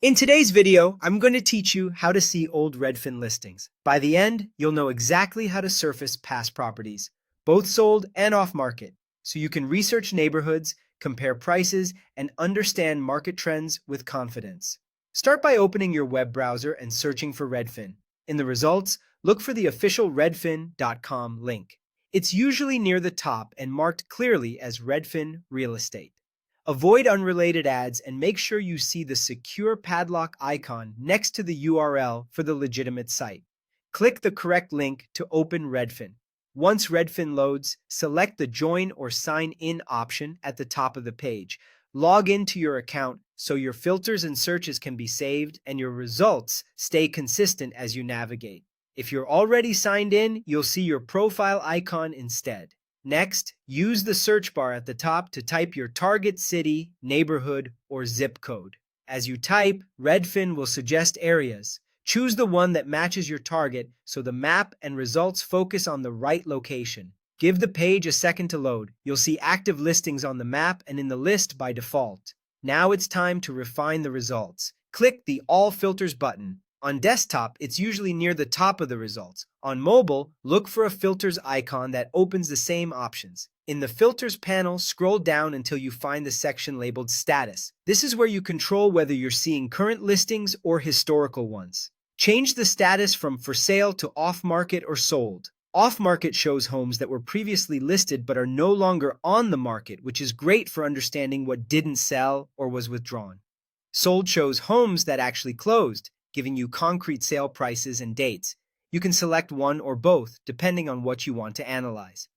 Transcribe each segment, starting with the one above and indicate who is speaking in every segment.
Speaker 1: In today's video, I'm going to teach you how to see old Redfin listings. By the end, you'll know exactly how to surface past properties, both sold and off market, so you can research neighborhoods, compare prices, and understand market trends with confidence. Start by opening your web browser and searching for Redfin. In the results, look for the official redfin.com link. It's usually near the top and marked clearly as Redfin Real Estate. Avoid unrelated ads and make sure you see the secure padlock icon next to the URL for the legitimate site. Click the correct link to open Redfin. Once Redfin loads, select the Join or Sign In option at the top of the page. Log into your account so your filters and searches can be saved and your results stay consistent as you navigate. If you're already signed in, you'll see your profile icon instead. Next, use the search bar at the top to type your target city, neighborhood, or zip code. As you type, Redfin will suggest areas. Choose the one that matches your target so the map and results focus on the right location. Give the page a second to load. You'll see active listings on the map and in the list by default. Now it's time to refine the results. Click the All Filters button. On desktop, it's usually near the top of the results. On mobile, look for a filters icon that opens the same options. In the filters panel, scroll down until you find the section labeled status. This is where you control whether you're seeing current listings or historical ones. Change the status from for sale to off market or sold. Off market shows homes that were previously listed but are no longer on the market, which is great for understanding what didn't sell or was withdrawn. Sold shows homes that actually closed, giving you concrete sale prices and dates. You can select one or both, depending on what you want to analyze.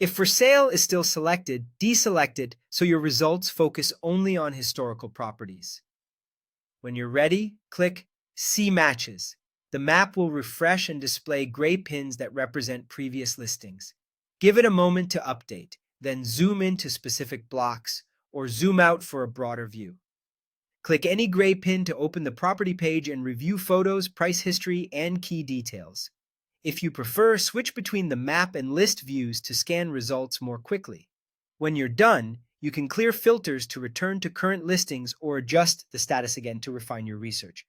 Speaker 1: If for sale is still selected, deselect it so your results focus only on historical properties. When you're ready, click See Matches. The map will refresh and display gray pins that represent previous listings. Give it a moment to update, then zoom into specific blocks or zoom out for a broader view. Click any gray pin to open the property page and review photos, price history, and key details. If you prefer, switch between the map and list views to scan results more quickly. When you're done, you can clear filters to return to current listings or adjust the status again to refine your research.